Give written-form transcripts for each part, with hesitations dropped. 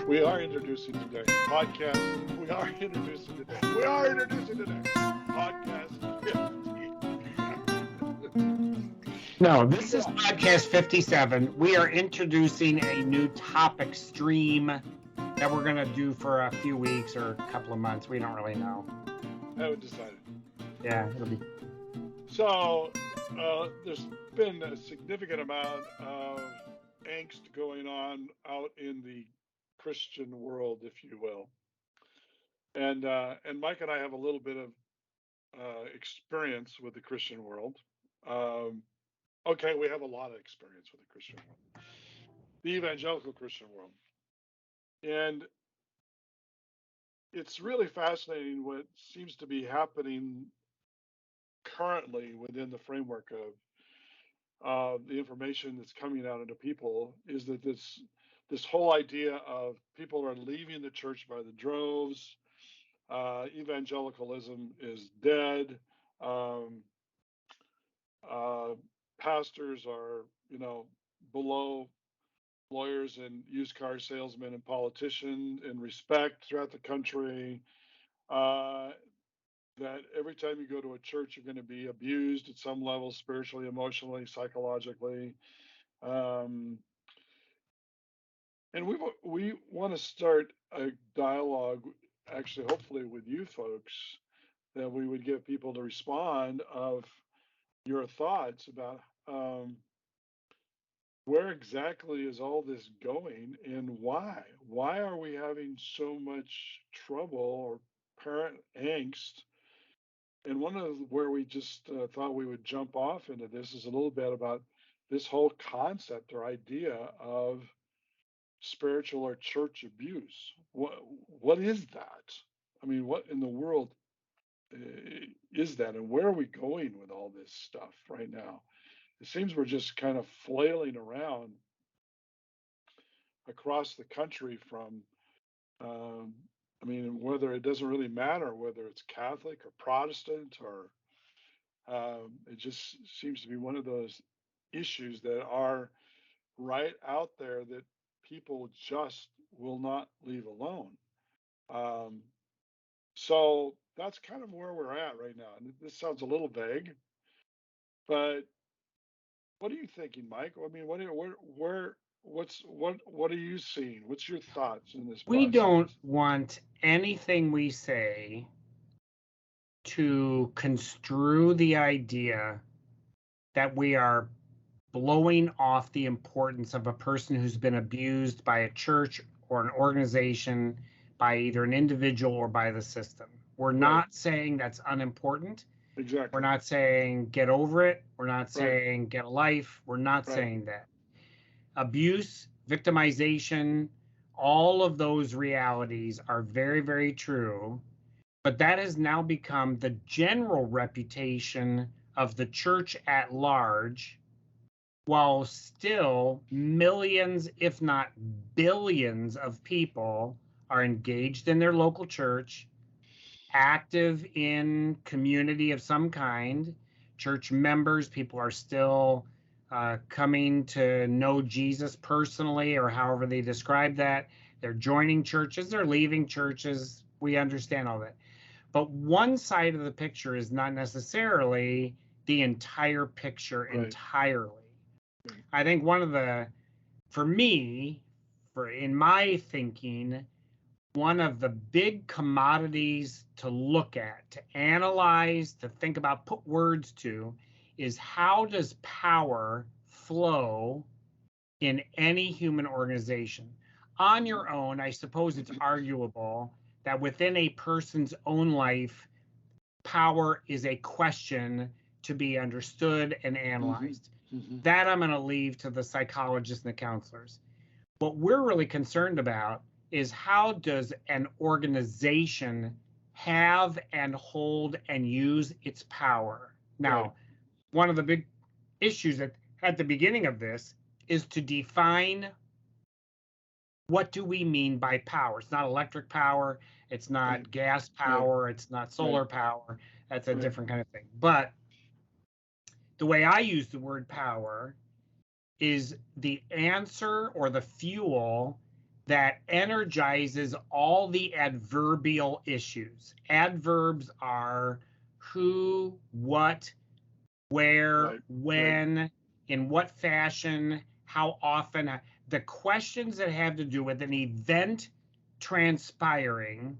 We are introducing today podcast. We are introducing today. Podcast 50. No, this is podcast 57. We are introducing a new topic stream that we're going to do for a few weeks or a couple of months. We don't really know. Haven't decided. Yeah, it'll be. So there's been a significant amount of angst going on out in the Christian world, if you will. And Mike and I have a little bit of experience with the Christian world. Okay, we have a lot of experience with the Christian world, the evangelical Christian world. And it's really fascinating what seems to be happening currently within the framework of the information that's coming out into people is that this whole idea of people are leaving the church by the droves. Evangelicalism is dead. Pastors are, below lawyers and used car salesmen and politicians in respect throughout the country. That every time you go to a church, you're going to be abused at some level, spiritually, emotionally, psychologically. And we want to start a dialogue, actually, hopefully with you folks, that we would get people to respond of your thoughts about where exactly is all this going and why? Why are we having so much trouble or parent angst? And one of where we just thought we would jump off into this is a little bit about this whole concept or idea of spiritual or church abuse. What is that? I mean, what in the world is that, and where are we going with all this stuff right now? It seems we're just kind of flailing around across the country from, whether it doesn't really matter whether it's Catholic or Protestant or it just seems to be one of those issues that are right out there that people just will not leave alone. So that's kind of where we're at right now. And this sounds a little vague, but what are you thinking, Mike? I mean, what are you seeing? What's your thoughts in this process? We don't want anything we say to construe the idea that we are blowing off the importance of a person who's been abused by a church or an organization, by either an individual or by the system. We're not saying that's unimportant. Exactly. We're not saying get over it. We're not saying get a life. We're not saying that. Abuse, victimization, all of those realities are very, very true. But that has now become the general reputation of the church at large, while still millions, if not billions of people are engaged in their local church, active in community of some kind, church members, people are still coming to know Jesus personally, or however they describe that. They're joining churches, they're leaving churches. We understand all that. But one side of the picture is not necessarily the entire picture entirely. I think one of the, in my thinking, one of the big commodities to look at, to analyze, to think about, put words to, is how does power flow in any human organization? On your own, I suppose it's arguable that within a person's own life, power is a question to be understood and analyzed. Mm-hmm. That I'm going to leave to the psychologists and the counselors. What we're really concerned about is how does an organization have and hold and use its power? Now, one of the big issues at the beginning of this is to define what do we mean by power. It's not electric power, it's not gas power, it's not solar power. That's a different kind of thing. But the way I use the word power is the answer or the fuel that energizes all the adverbial issues. Adverbs are who, what, where, Right. Right. when, in what fashion, how often. The questions that have to do with an event transpiring.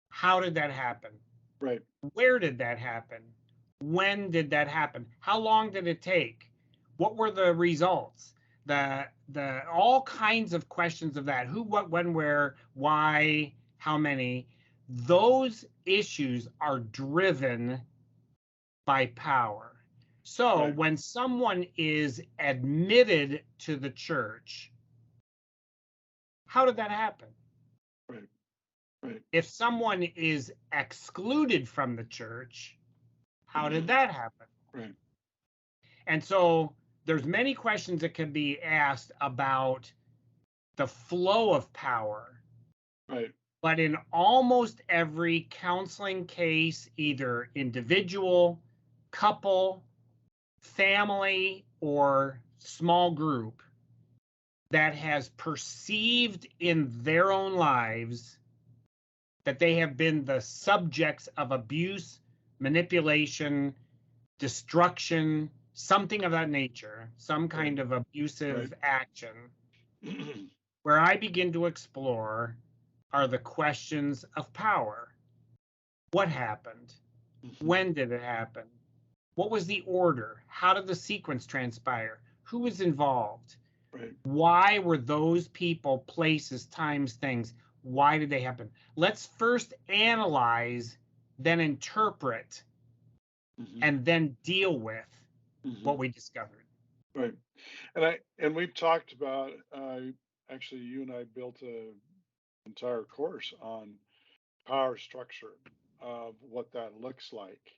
How did that happen? Right. Where did that happen? When did that happen? How long did it take? What were the results? The all kinds of questions of that. Who, what, when, where, why, how many. Those issues are driven by power. So Right. when someone is admitted to the church, how did that happen? Right. Right. If someone is excluded from the church, how did that happen? Right. And so there's many questions that can be asked about the flow of power. Right. But in almost every counseling case, either individual, couple, family, or small group that has perceived in their own lives that they have been the subjects of abuse, manipulation, destruction, something of that nature, some Right. kind of Right. abusive action, where I begin to explore are the questions of power. What happened? When did it happen? What was the order? How did the sequence transpire? Who was involved? Right. Why were those people, places, times, things? Why did they happen? Let's first analyze, then interpret, and then deal with what we discovered. Right. And we've talked about actually you and I built a entire course on power structure of what that looks like.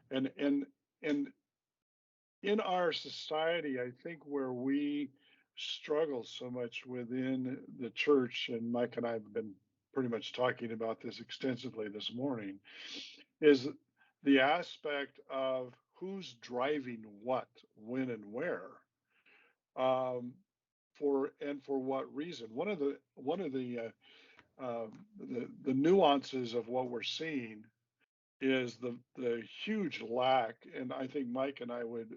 And in our society, I think where we struggle so much within the church, and Mike and I have been pretty much talking about this extensively this morning, is the aspect of who's driving what, when, and where, um, for what reason. One of the nuances of what we're seeing is the huge lack, and I think Mike and I would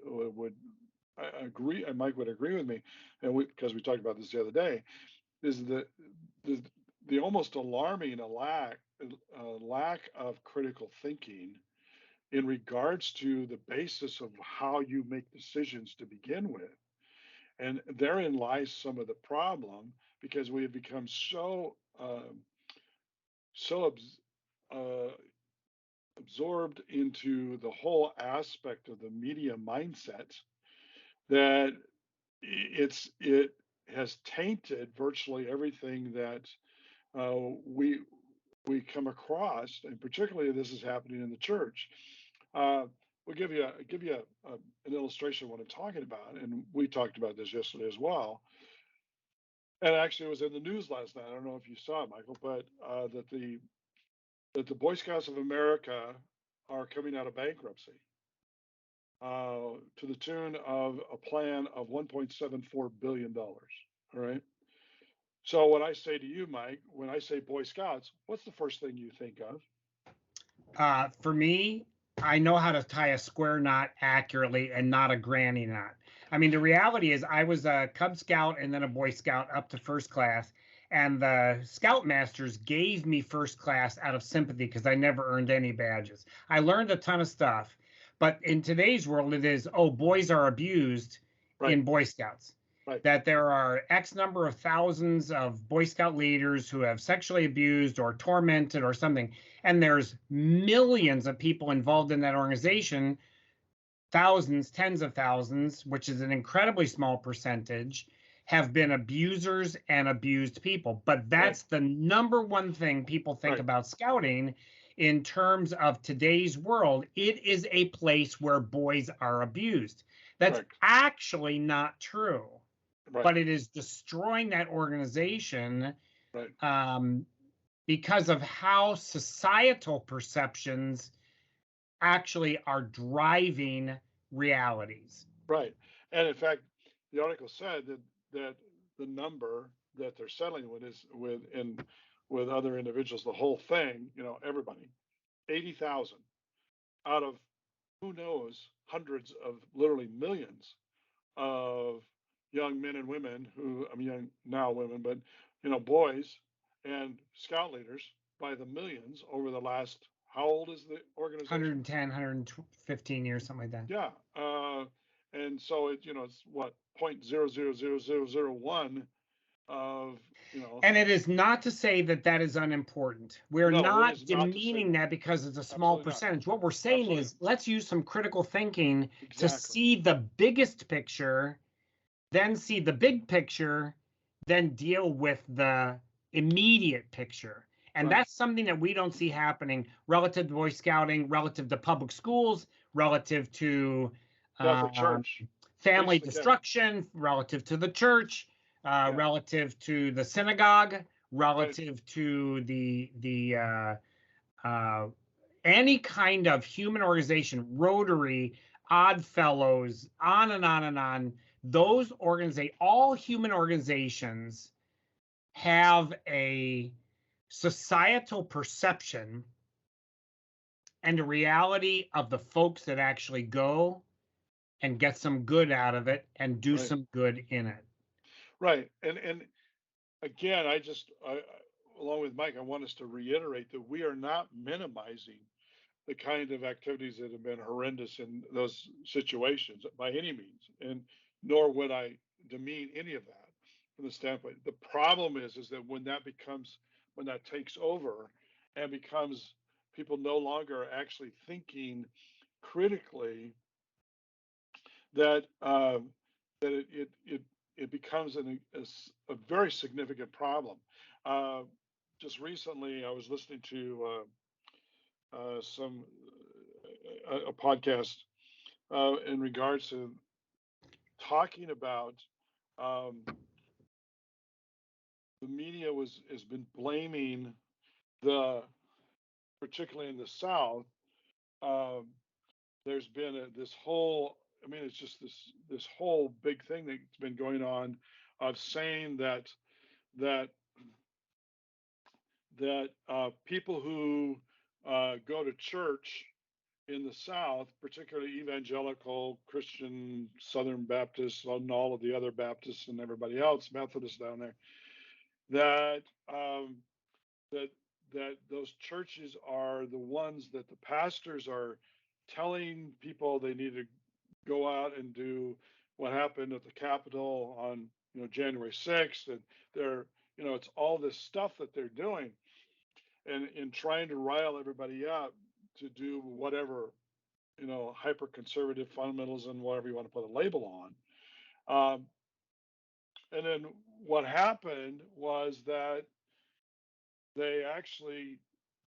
agree, and Mike would agree with me, and we because we talked about this the other day, is the the almost alarming lack of critical thinking in regards to the basis of how you make decisions to begin with. And therein lies some of the problem because we have become so uh, absorbed into the whole aspect of the media mindset that it has tainted virtually everything that uh, we we come across, and particularly this is happening in the church. Uh, we'll give you an illustration of what I'm talking about, and we talked about this yesterday as well. And actually, it was in the news last night. I don't know if you saw it, Michael, but that the Boy Scouts of America are coming out of bankruptcy to the tune of a plan of $1.74 billion. All right. So what I say to you, Mike, when I say Boy Scouts, what's the first thing you think of? For me, I know how to tie a square knot accurately and not a granny knot. I mean, the reality is, I was a Cub Scout and then a Boy Scout up to first class, and the Scoutmasters gave me first class out of sympathy because I never earned any badges. I learned a ton of stuff, but in today's world, it is, oh, boys are abused Right, in Boy Scouts. right, That there are X number of thousands of Boy Scout leaders who have sexually abused or tormented or something, and there's millions of people involved in that organization, thousands, tens of thousands, which is an incredibly small percentage, have been abusers and abused people. But right, that's the number one thing people think right, about scouting in terms of today's world. It is a place where boys are abused. That's correct, actually not true, right, but it is destroying that organization, right, um, because of how societal perceptions actually are driving realities. right. And in fact, the article said that the number that they're settling with is with other individuals. The whole thing, everybody, 80,000 out of who knows hundreds of literally millions of young men and women who, I mean, young now women, but boys and scout leaders by the millions over the last. How old is the organization? 110, 115 years, something like that. Yeah, and so it's what 0.000001 of And it is not to say that that is unimportant. We're no, it not is not to say demeaning that. that because it's a small Absolutely not. percentage. What we're saying Absolutely not. is let's use some critical thinking to Exactly. see the biggest picture, then see the big picture, then deal with the immediate picture. And Right. that's something that we don't see happening relative to Boy Scouting, relative to public schools, relative to Catholic um, Church. family Basically, Catholic. destruction, relative to the church, Yeah. relative to the synagogue, Right. relative to uh, any kind of human organization, Rotary, Odd Fellows, on and on and on. Those all human organizations have a societal perception and a reality of the folks that actually go and get some good out of it and do Right. some good in it. Right. And again, along with Mike, I want us to reiterate that we are not minimizing the kind of activities that have been horrendous in those situations by any means, and nor would I demean any of that from the standpoint. The problem is that when that takes over and becomes people no longer actually thinking critically, that that it becomes a very significant problem. Uh, just recently, I was listening to some a podcast in regards to talking about um, the media has been blaming the particularly in the South. Um, there's been this whole. I mean, it's just this whole big thing that's been going on of saying that people who go to church in the South, particularly evangelical Christian Southern Baptists and all of the other Baptists and everybody else, Methodists down there, that that that those churches are the ones that the pastors are telling people they need to go out and do what happened at the Capitol on January 6th, and they're it's all this stuff that they're doing and in trying to rile everybody up to do whatever hyper conservative fundamentalism, whatever you want to put a label on. And then what happened was that they actually,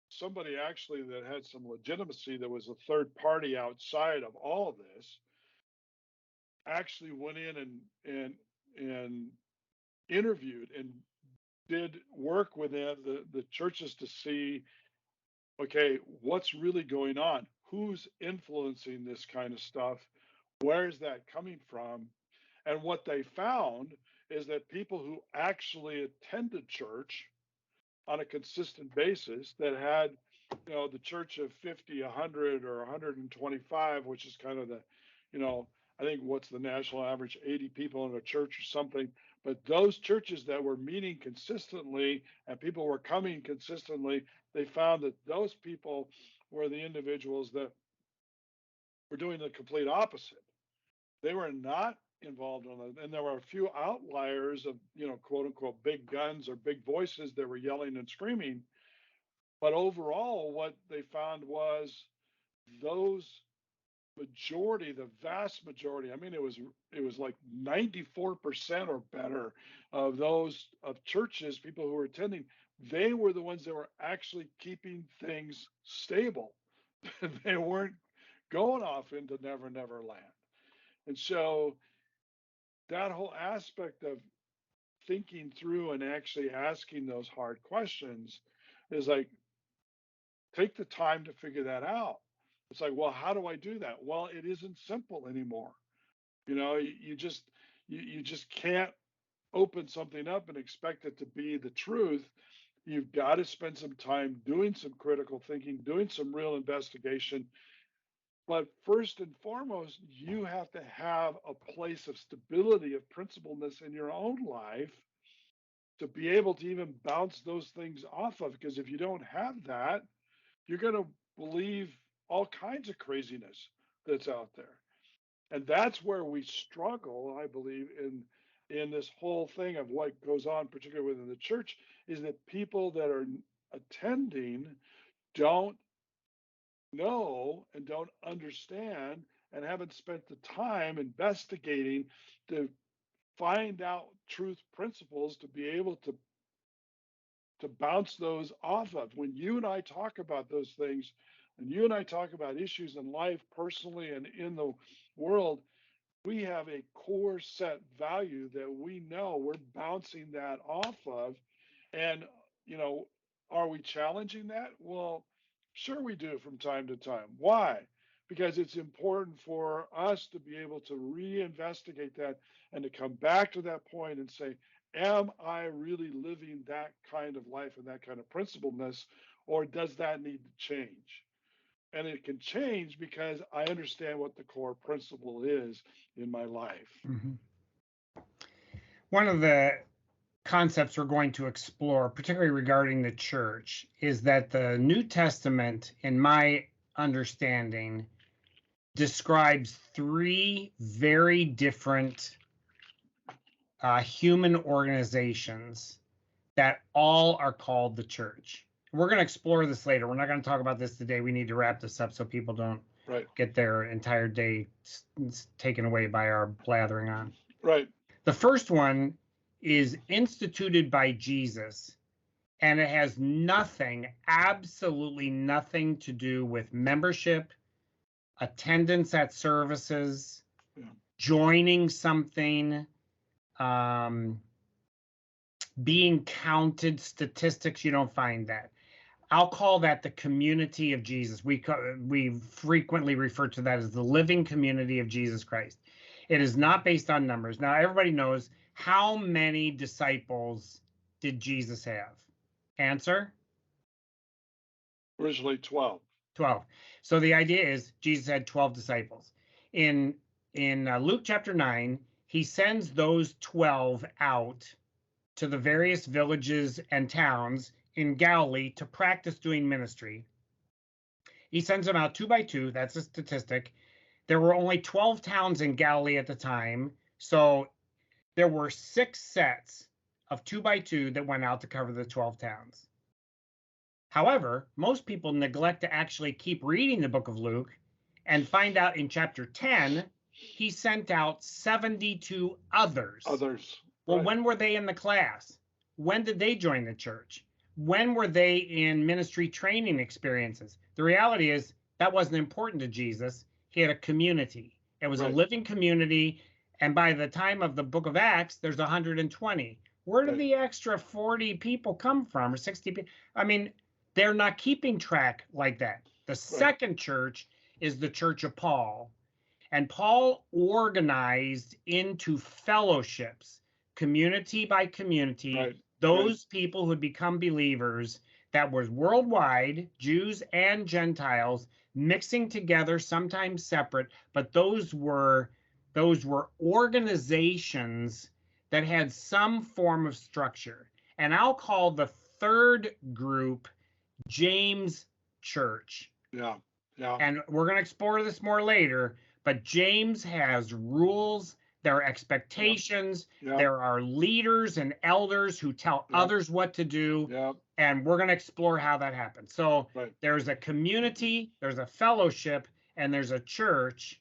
somebody actually that had some legitimacy, that was a third party outside of all of this, actually went in and interviewed and did work within the churches to see, okay, what's really going on? Who's influencing this kind of stuff? Where is that coming from? And what they found is that people who actually attended church on a consistent basis, that had, the church of 50, 100, or 125, which is kind of the, I think what's the national average, 80 people in a church or something. But those churches that were meeting consistently and people were coming consistently, they found that those people were the individuals that were doing the complete opposite. They were not involved in it. And there were a few outliers of, quote unquote, big guns or big voices that were yelling and screaming. But overall, what they found was those majority, the vast majority, I mean, it was like 94% or better of those of churches, people who were attending, they were the ones that were actually keeping things stable. They weren't going off into never, never land. And so that whole aspect of thinking through and actually asking those hard questions is like, take the time to figure that out. It's like, well, how do I do that? Well, it isn't simple anymore. You just can't. open something up and expect it to be the truth. You've got to spend some time doing some critical thinking, doing some real investigation. But first and foremost, you have to have a place of stability, of principledness in your own life to be able to even bounce those things off of. Because if you don't have that, you're going to believe all kinds of craziness that's out there. And that's where we struggle, I believe, in this whole thing of what goes on, particularly within the church, is that people that are attending don't know and don't understand and haven't spent the time investigating to find out truth principles to be able to bounce those off of. When you and I talk about those things, and you and I talk about issues in life personally and in the world, we have a core set value that we know we're bouncing that off of. And, you know, are we challenging that? Well, sure we do from time to time. Why? Because it's important for us to be able to reinvestigate that and to come back to that point and say, am I really living that kind of life and that kind of principledness, or does that need to change? And it can change because I understand what the core principle is in my life. Mm-hmm. One of the concepts we're going to explore, particularly regarding the church, is that the New Testament, in my understanding, describes three very different human organizations that all are called the church. We're going to explore this later. We're not going to talk about this today. We need to wrap this up so people don't get their entire day taken away by our blathering on. Right. The first one is instituted by Jesus, and it has nothing, absolutely nothing to do with membership, attendance at services, joining something, being counted, statistics. You don't find that. I'll call that the community of Jesus. We frequently refer to that as the living community of Jesus Christ. It is not based on numbers. Now, everybody knows, how many disciples did Jesus have? Answer? Originally 12. 12. So the idea is Jesus had 12 disciples. In Luke chapter 9, he sends those 12 out to the various villages and towns in Galilee to practice doing ministry. He sends them out 2 by 2. That's a statistic. There were only 12 towns in Galilee at the time, so there were 6 sets of 2 by 2 that went out to cover the 12 towns. However, most people neglect to actually keep reading the book of Luke and find out in chapter 10, he sent out 72 others. Well, when were they in the class? When did they join the church? When were they in ministry training experiences? The reality is that wasn't important to Jesus. He had a community. It was a living community. And by the time of the book of Acts, there's 120. Where did the extra 40 people come from, or 60 people? I mean, they're not keeping track like that. The second church is the church of Paul. And Paul organized into fellowships, community by community, those people who had become believers that was worldwide, Jews and Gentiles, mixing together, sometimes separate, but those were organizations that had some form of structure. And I'll call the third group James Church. Yeah. And we're going to explore this more later, but James has rules, there are expectations, there are leaders and elders who tell others what to do, and we're going to explore how that happens. So there's a community, there's a fellowship, and there's a church,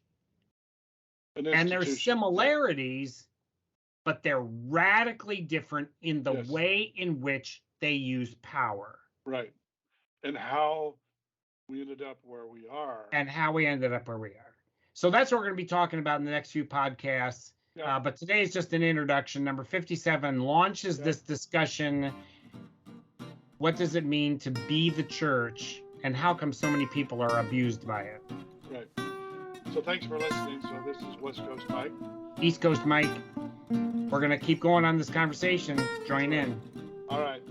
and there's similarities, but they're radically different in the way in which they use power. Right. And how we ended up where we are. So that's what we're going to be talking about in the next few podcasts. But today is just an introduction. Number 57 launches this discussion. What does it mean to be the church, and how come so many people are abused by it? Right. So thanks for listening. So this is West Coast Mike. East Coast Mike. We're going to keep going on this conversation. Join in. All right.